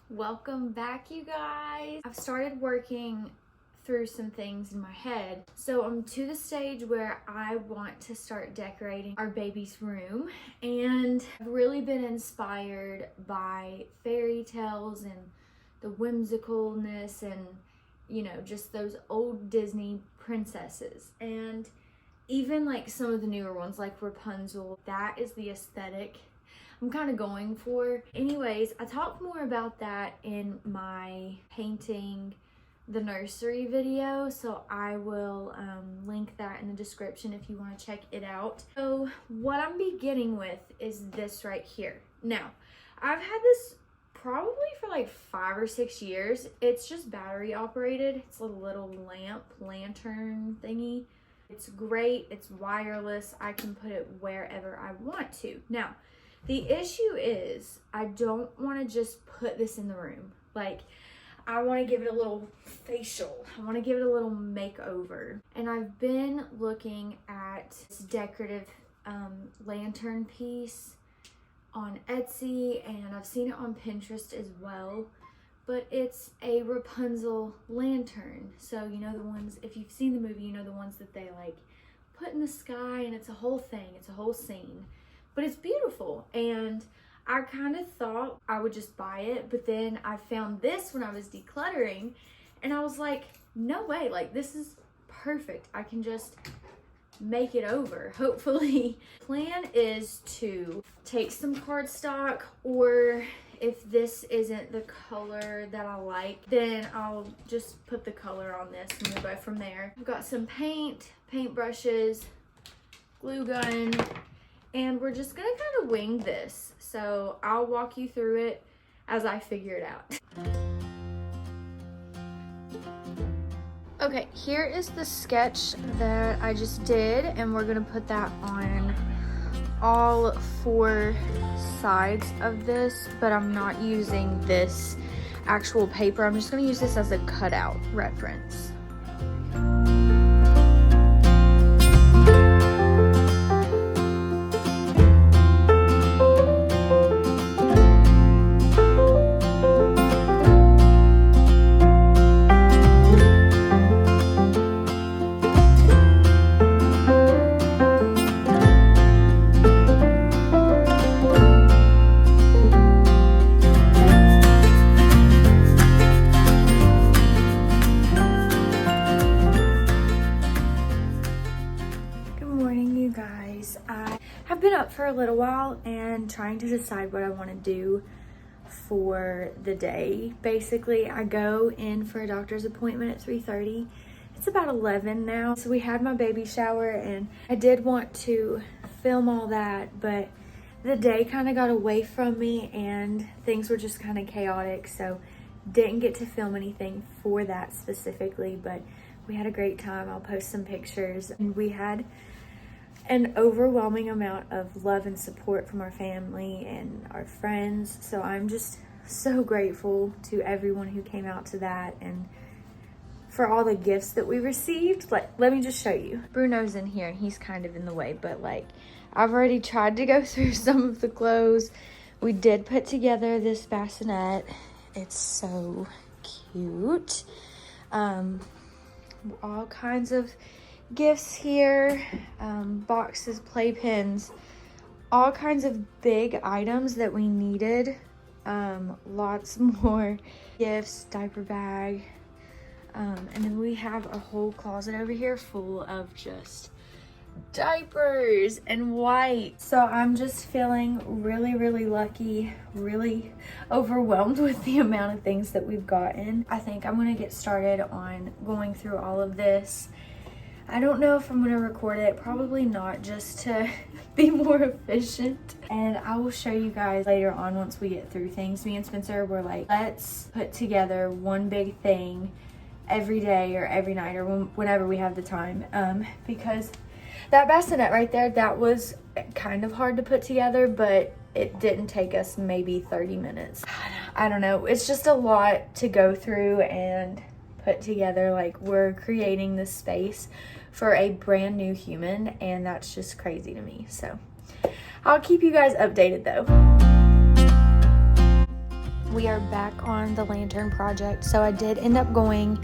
Welcome back, you guys. I've started working through some things in my head. So I'm to the stage where I want to start decorating our baby's room, and I've really been inspired by fairy tales and the whimsicalness and, you know, just those old Disney princesses. And even like some of the newer ones like Rapunzel, that is the aesthetic I'm kind of going for. Anyways, I talk more about that in my painting the nursery video, so I will link that in the description if you want to check it out. So what I'm beginning with is this right here. Now, I've had this probably for like 5 or 6 years. It's just battery operated. It's a little lantern thingy. It's great. It's wireless. I can put it wherever I want to. Now, the issue is I don't want to just put this in the room. Like, I want to give it a little facial. I want to give it a little makeover. And I've been looking at this decorative lantern piece on Etsy, and I've seen it on Pinterest as well. But it's a Rapunzel lantern. So, you know the ones, if you've seen the movie, you know the ones that they like put in the sky, and it's a whole thing. It's a whole scene. But it's beautiful, and I kind of thought I would just buy it, but then I found this when I was decluttering, and I was like, no way, like this is perfect. I can just make it over, hopefully. Plan is to take some cardstock, or if this isn't the color that I like, then I'll just put the color on this and we'll go from there. I've got some paint brushes, glue gun, and we're just gonna kind of wing this. So I'll walk you through it as I figure it out. Okay, here is the sketch that I just did, and we're gonna put that on all 4 sides of this, but I'm not using this actual paper. I'm just gonna use this as a cutout reference. I've been up for a little while and trying to decide what I want to do for the day. Basically, I go in for a doctor's appointment at 3:30. It's about 11 now. So we had my baby shower, and I did want to film all that, but the day kind of got away from me and things were just kind of chaotic. So didn't get to film anything for that specifically, but we had a great time. I'll post some pictures, and we had an overwhelming amount of love and support from our family and our friends. So I'm just so grateful to everyone who came out to that and for all the gifts that we received. Like, let me just show you. Bruno's in here and he's kind of in the way, but like I've already tried to go through some of the clothes. We did put together this bassinet. It's so cute. All kinds of gifts here, boxes, playpens, all kinds of big items that we needed. Lots more gifts, diaper bag, and then we have a whole closet over here full of just diapers and wipes. So I'm just feeling really lucky, really overwhelmed with the amount of things that we've gotten. I think I'm gonna get started on going through all of this. I don't know if I'm gonna record it, probably not, just to be more efficient. And I will show you guys later on once we get through things. Me and Spencer were like, let's put together one big thing every day or every night or whenever we have the time. Because that bassinet right there, that was kind of hard to put together, but it didn't take us maybe 30 minutes. I don't know, it's just a lot to go through and put together. Like, we're creating this space for a brand new human, and that's just crazy to me. So I'll keep you guys updated though. We are back on the lantern project. So I did end up going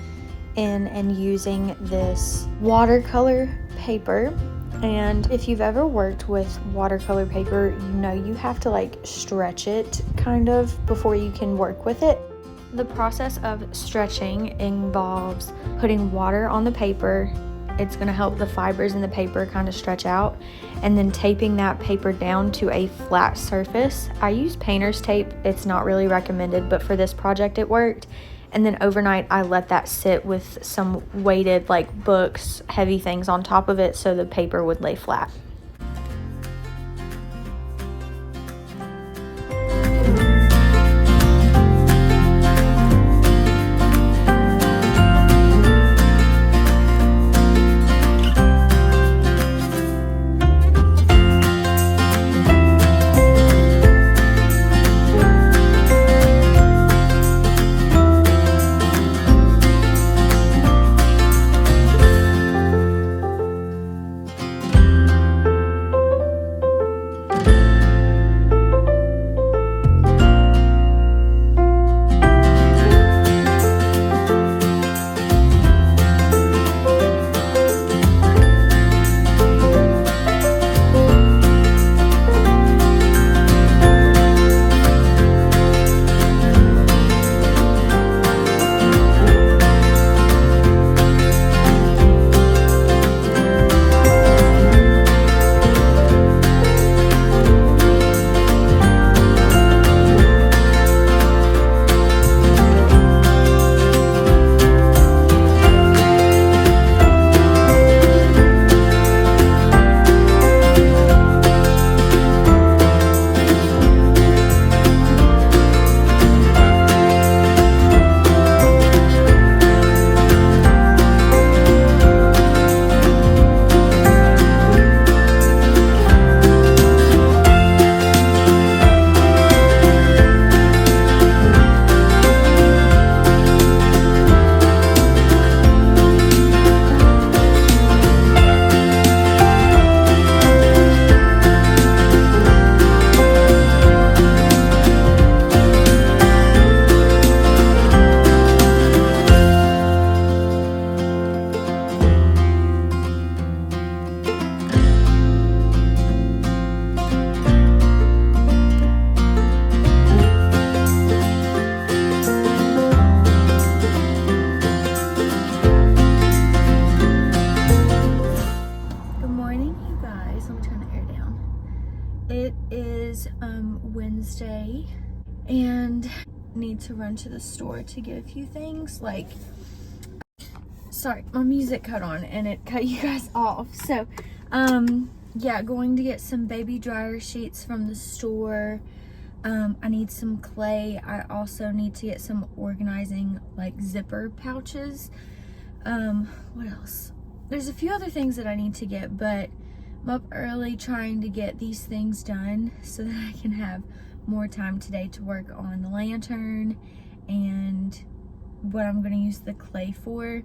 in and using this watercolor paper. And if you've ever worked with watercolor paper, you know you have to like stretch it kind of before you can work with it. The process of stretching involves putting water on the paper. It's going to help the fibers in the paper kind of stretch out, and then taping that paper down to a flat surface. I use painter's tape. It's not really recommended, but for this project it worked. And then overnight I let that sit with some weighted like books, heavy things on top of it so the paper would lay flat. It is Wednesday, and need to run to the store to get a few things. Like, sorry, my music cut on and it cut you guys off. So yeah, going to get some baby dryer sheets from the store. I need some clay. I also need to get some organizing like zipper pouches. What else? There's a few other things that I need to get, but I'm up early trying to get these things done so that I can have more time today to work on the lantern and what I'm going to use the clay for.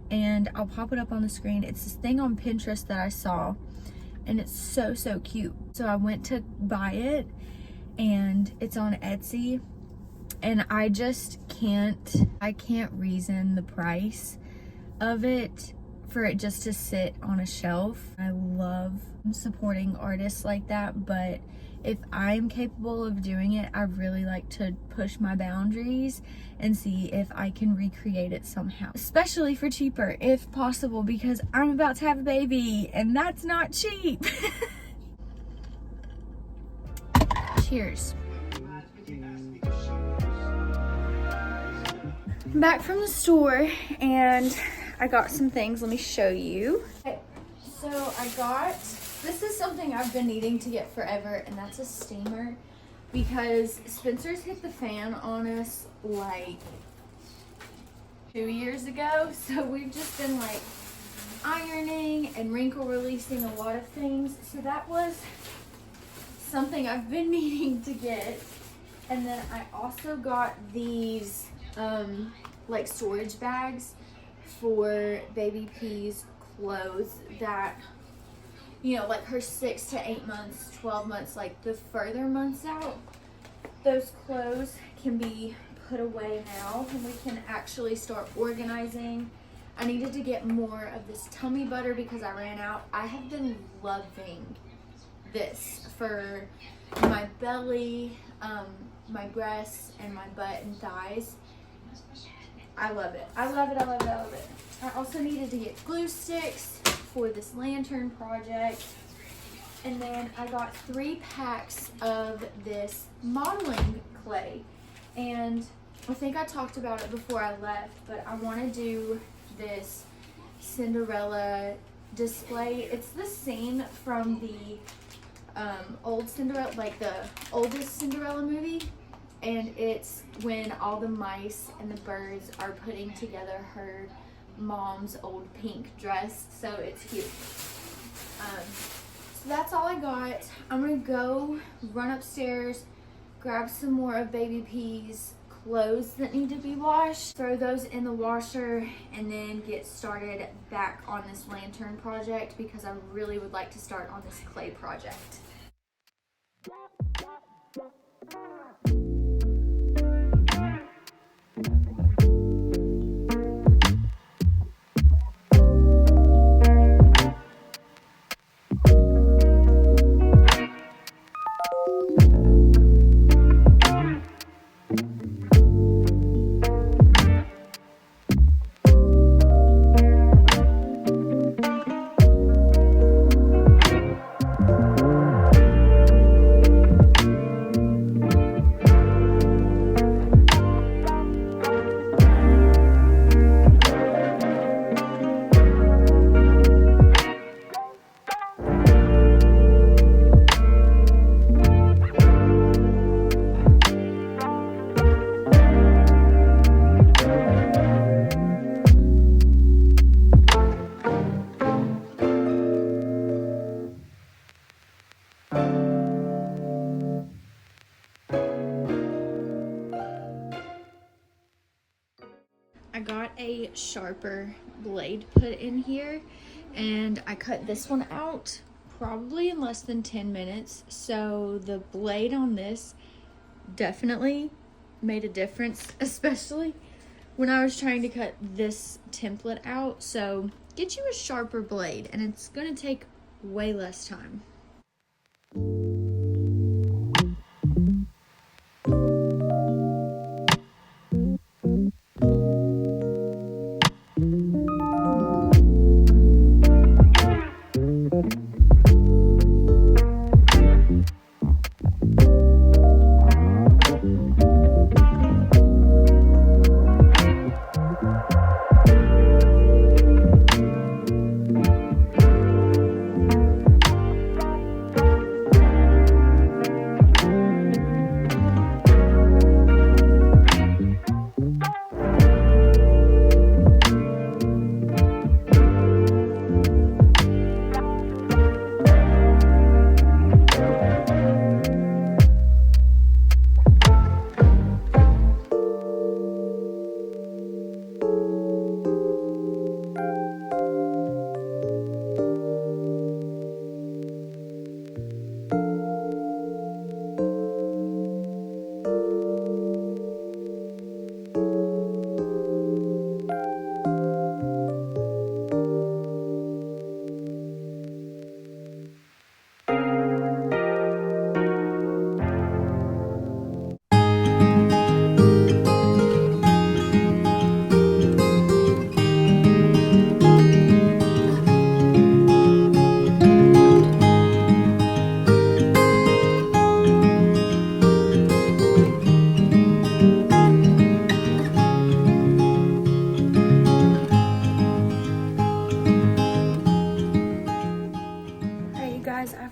And I'll pop it up on the screen. It's this thing on Pinterest that I saw, and it's so cute. So I went to buy it, and it's on Etsy, and I can't reason the price of it for it just to sit on a shelf. I love supporting artists like that, but if I'm capable of doing it, I really like to push my boundaries and see if I can recreate it somehow, especially for cheaper if possible, because I'm about to have a baby and that's not cheap. Cheers. I'm back from the store and I got some things. Let me show you. Okay, so this is something I've been needing to get forever, and that's a steamer, because Spencer's hit the fan on us like 2 years ago. So we've just been like ironing and wrinkle releasing a lot of things. So that was something I've been needing to get. And then I also got these like storage bags for baby P's clothes that, you know, like her 6 to 8 months, 12 months, like the further months out, those clothes can be put away now and we can actually start organizing. I needed to get more of this tummy butter because I ran out. I have been loving this for my belly, my breasts, and my butt and thighs. I love it. I love it, I love it, I love it. I also needed to get glue sticks for this lantern project. And then I got 3 packs of this modeling clay. And I think I talked about it before I left, but I want to do this Cinderella display. It's the scene from the old Cinderella, like the oldest Cinderella movie. And it's when all the mice and the birds are putting together her mom's old pink dress. So it's cute. So that's all I got. I'm gonna go run upstairs, grab some more of Baby P's clothes that need to be washed, throw those in the washer, and then get started back on this lantern project because I really would like to start on this clay project. I got a sharper blade put in here and I cut this one out probably in less than 10 minutes. So the blade on this definitely made a difference, especially when I was trying to cut this template out. So get you a sharper blade and it's gonna take way less time.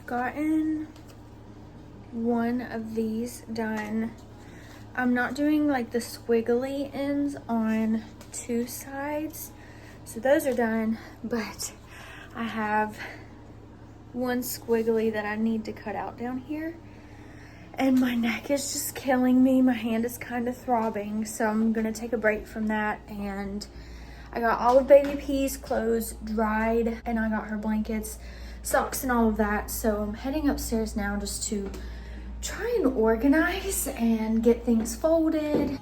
Gotten one of these done. I'm not doing like the squiggly ends on 2 sides, so those are done, but I have one squiggly that I need to cut out down here, and my neck is just killing me. My hand is kind of throbbing, so I'm gonna take a break from that. And I got all of Baby P's clothes dried, and I got her blankets, socks, and all of that. So I'm heading upstairs now just to try and organize and get things folded.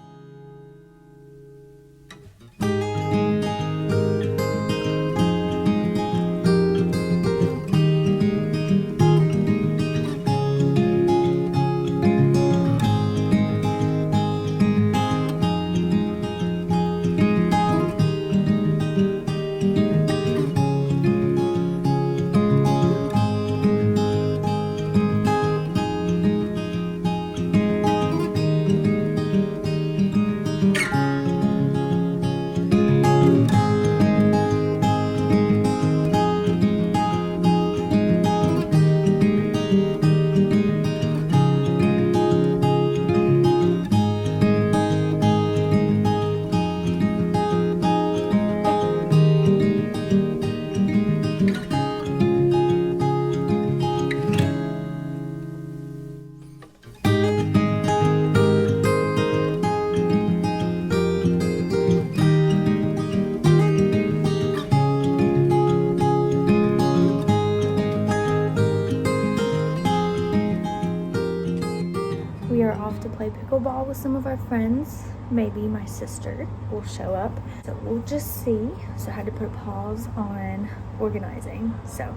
We are off to play pickleball with some of our friends. Maybe my sister will show up. So we'll just see. So I had to put a pause on organizing. So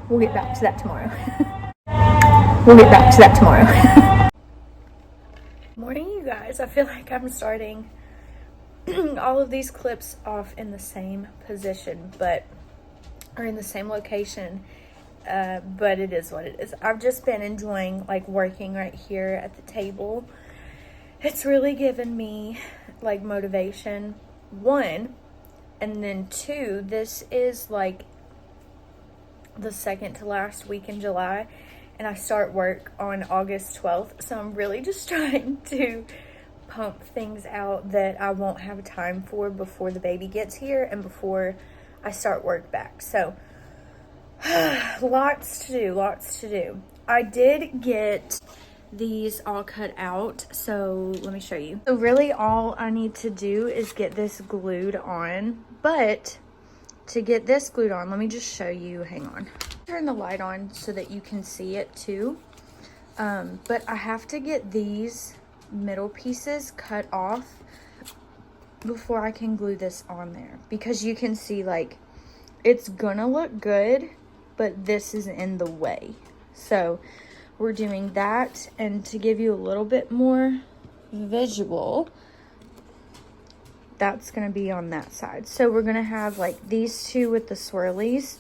we'll get back to that tomorrow. Morning, you guys. I feel like I'm starting all of these clips off in the same position, or in the same location. But it is what it is. I've just been enjoying like working right here at the table. It's really given me like motivation, one, and then two, this is like the second to last week in July, and I start work on August 12th. So I'm really just trying to pump things out that I won't have time for before the baby gets here and before I start work back. So lots to do. I did get these all cut out, so let me show you. So really all I need to do is get this glued on, but to get this glued on, let me just show you. Hang on. Turn the light on so that you can see it too. But I have to get these middle pieces cut off before I can glue this on there, because you can see like it's gonna look good, but this is in the way. So we're doing that, and to give you a little bit more visual, that's gonna be on that side. So we're gonna have like these two with the swirlies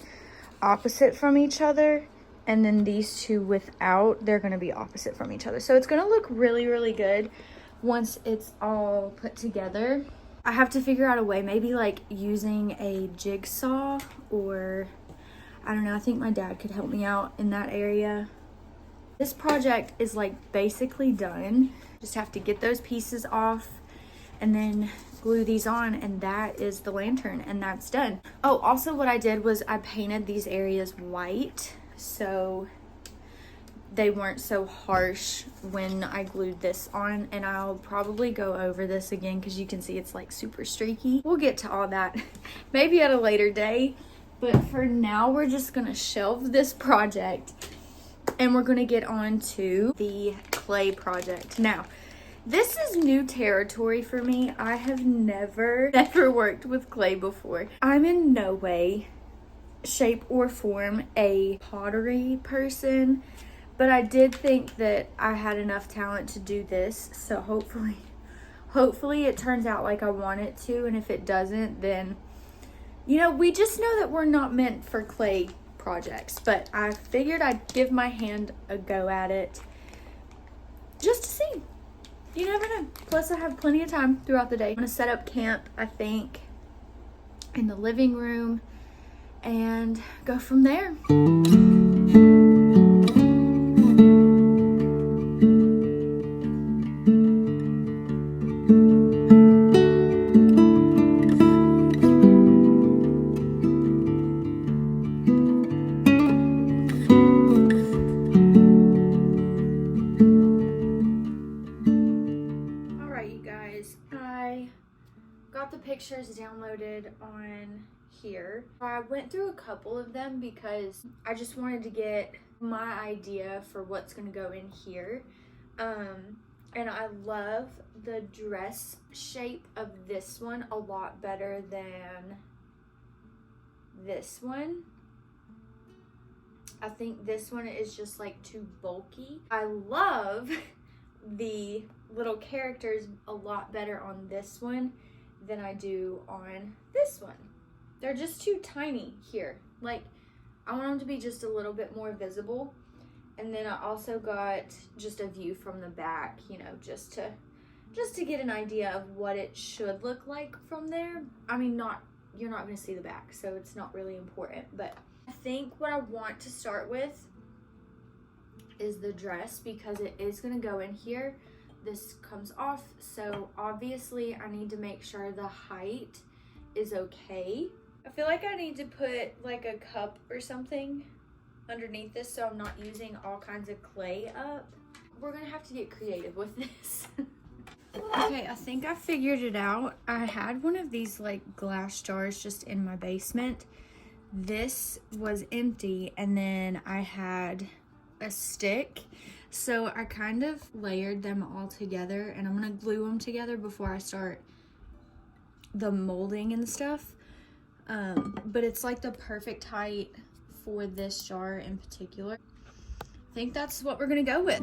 opposite from each other, and then these two without, they're gonna be opposite from each other. So it's gonna look really good once it's all put together. I have to figure out a way, maybe like using a jigsaw, or I don't know, I think my dad could help me out in that area. This project is like basically done. Just have to get those pieces off and then glue these on, and that is the lantern, and that's done. Oh, also what I did was I painted these areas white so they weren't so harsh when I glued this on, and I'll probably go over this again because you can see it's like super streaky. We'll get to all that maybe at a later day. But for now, we're just gonna shelve this project and we're gonna get on to the clay project. Now, this is new territory for me. I have never worked with clay before. I'm in no way, shape, or form a pottery person, but I did think that I had enough talent to do this. So hopefully it turns out like I want it to, and if it doesn't, then you know, we just know that we're not meant for clay projects, but I figured I'd give my hand a go at it just to see. You never know. Plus, I have plenty of time throughout the day. I'm gonna set up camp, I think, in the living room and go from there. Pictures downloaded on here. I went through a couple of them because I just wanted to get my idea for what's gonna go in here. And I love the dress shape of this one a lot better than this one. I think this one is just like too bulky. I love the little characters a lot better on this one than I do on this one. They're just too tiny here. Like, I want them to be just a little bit more visible. And then I also got just a view from the back, you know, just to get an idea of what it should look like from there. I mean, you're not going to see the back, so it's not really important. But I think what I want to start with is the dress, because it is going to go in here. This comes off, so obviously I need to make sure the height is okay. I feel like I need to put like a cup or something underneath this so I'm not using all kinds of clay up. We're gonna have to get creative with this. Okay, I think I figured it out. I had one of these like glass jars just in my basement. This was empty, and then I had a stick. So I kind of layered them all together, and I'm gonna glue them together before I start the molding and stuff. But it's like the perfect height for this jar in particular. I think that's what we're gonna go with.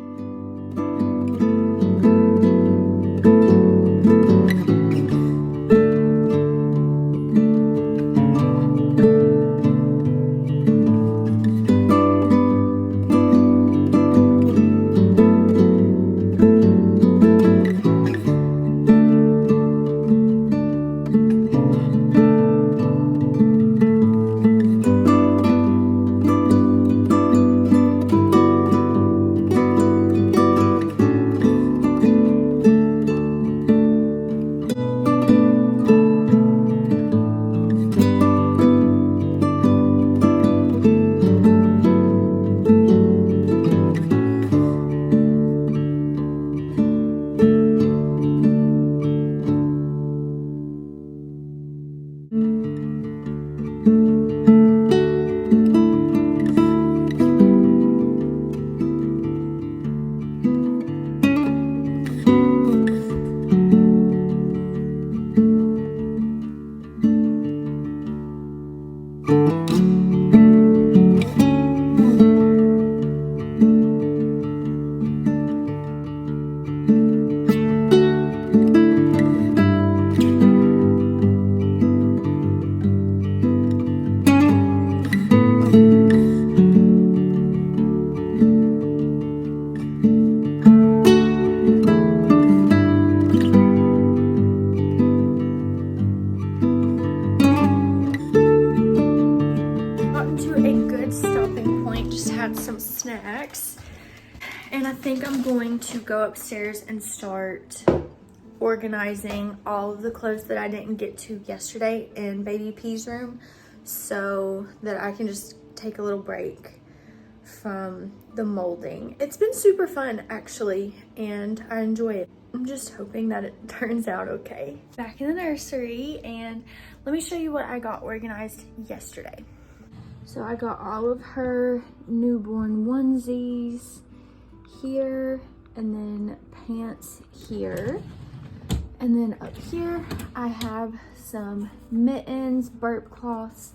Snacks, and I think I'm going to go upstairs and start organizing all of the clothes that I didn't get to yesterday in baby P's room, so that I can just take a little break from the molding. It's been super fun actually, and I enjoy it. I'm just hoping that it turns out okay. Back in the nursery, and let me show you what I got organized yesterday. So I got all of her newborn onesies here, and then pants here. And then up here, I have some mittens, burp cloths,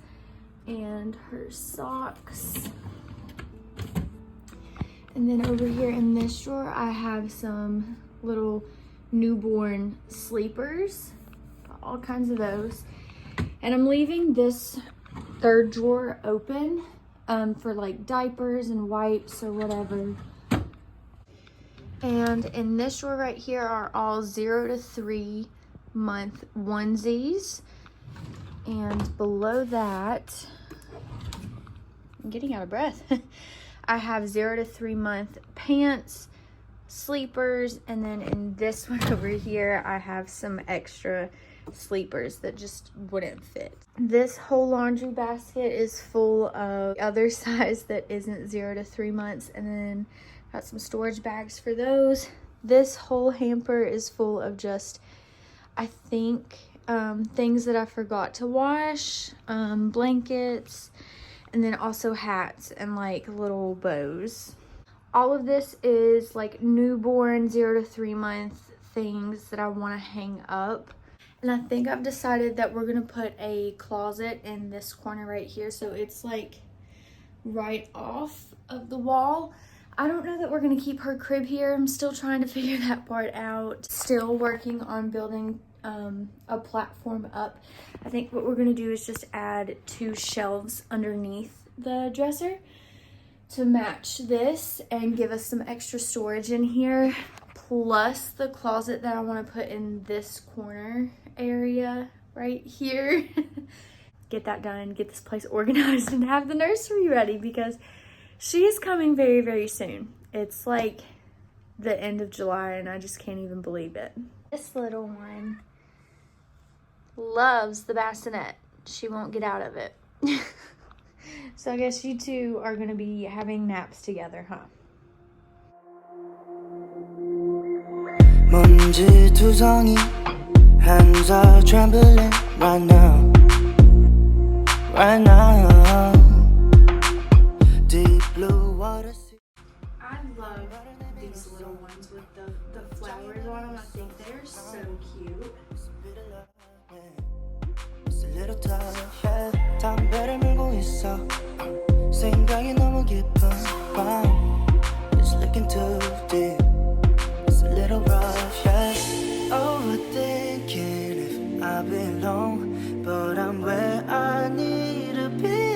and her socks. And then over here in this drawer, I have some little newborn sleepers, all kinds of those. And I'm leaving this third drawer open for like diapers and wipes or whatever. And in this drawer right here are all 0 to 3 month onesies. And below that, I'm getting out of breath. I have 0 to 3 month pants, sleepers, and then in this one over here, I have some extra sleepers that just wouldn't fit. This whole laundry basket is full of other size that isn't 0 to 3 months, and then got some storage bags for those. This whole hamper is full of just, I think, things that I forgot to wash, blankets, and then also hats and like little bows. All of this is like newborn 0 to 3 month things that I want to hang up. And I think I've decided that we're going to put a closet in this corner right here. So it's like right off of the wall. I don't know that we're going to keep her crib here. I'm still trying to figure that part out. Still working on building a platform up. I think what we're going to do is just add 2 shelves underneath the dresser to match this and give us some extra storage in here, plus the closet that I want to put in this corner area right here. Get that done, get this place organized, and have the nursery ready because she is coming very, very soon. It's like the end of July and I just can't even believe it. This little one loves the bassinet. She won't get out of it. So I guess you two are going to be having naps together, huh? 먼지투성이 hands are trembling right now. Right now. Deep blue water. I love these little ones with the flowers on them. I think they're so cute. It's a little tough, yeah. 담배를 물고 있어. 생각이 너무 깊은 밤. It's looking too deep. It's a little rough, yeah. Overthinking if I belong, but I'm where I need to be.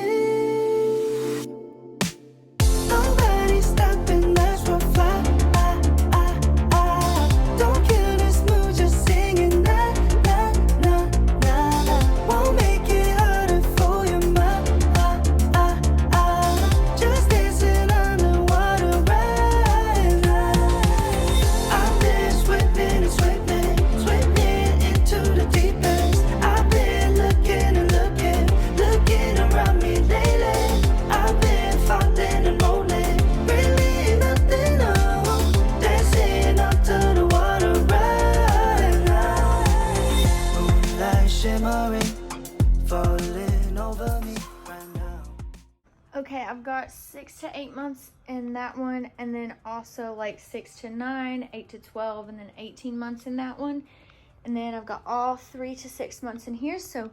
Nobody's stopping us from flying. Don't kill this mood, just singing na na na na. Won't make it harder for your mind. Just dancing underwater right now. I've been swimming and swimming, swimming into the deep end. I've been looking and looking, looking around me lately. I've been falling and rolling, really nothing new. Dancing up to the water right now. Moonlight shimmering, falling over me right now. Okay, I've got 6 to 8 months in that one, and then also like 6 to 9, 8 to 12, and then 18 months in that one. And then I've got all 3 to 6 months in here, so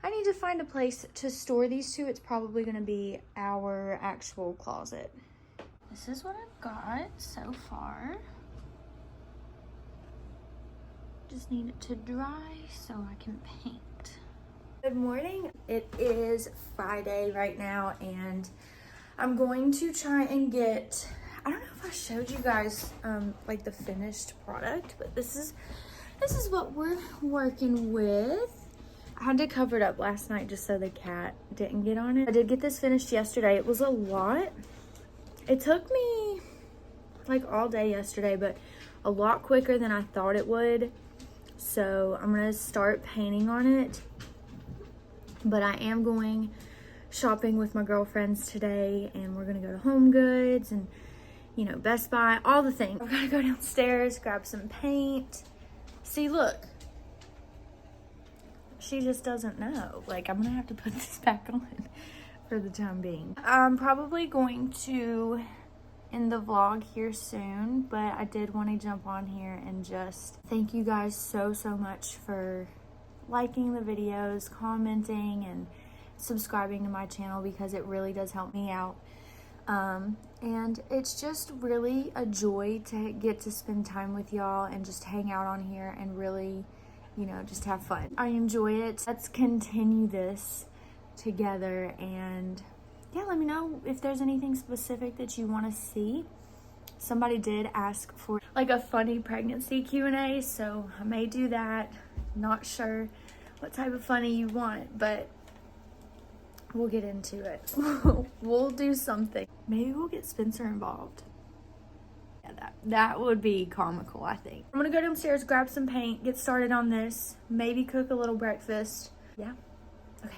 I need to find a place to store these two. It's probably going to be our actual closet. This is what I've got so far. Just need it to dry so I can paint. Good morning. It is Friday right now, and I'm going to try and get, I don't know if I showed you guys like the finished product, but this is what we're working with. I had to cover it up last night just so the cat didn't get on it. I did get this finished yesterday. It was a lot. It took me like all day yesterday, but a lot quicker than I thought it would. So I'm gonna start painting on it. But I am going shopping with my girlfriends today, and we're gonna go to Home Goods and, you know, Best Buy, all the things. I've gotta go downstairs, grab some paint. See, look. She just doesn't know. Like, I'm gonna have to put this back on for the time being. I'm probably going to end the vlog here soon, but I did want to jump on here and just thank you guys so much for liking the videos, commenting, and subscribing to my channel, because it really does help me out. And it's just really a joy to get to spend time with y'all and just hang out on here and really, you know, just have fun. I enjoy it. Let's continue this together, and yeah, let me know if there's anything specific that you want to see. Somebody did ask for like a funny pregnancy Q&A, so I may do that. Not sure what type of funny you want, but we'll get into it. We'll do something. Maybe we'll get Spencer involved. Yeah, that would be comical, I think. I'm gonna go downstairs, grab some paint, get started on this, maybe cook a little breakfast. Yeah, okay.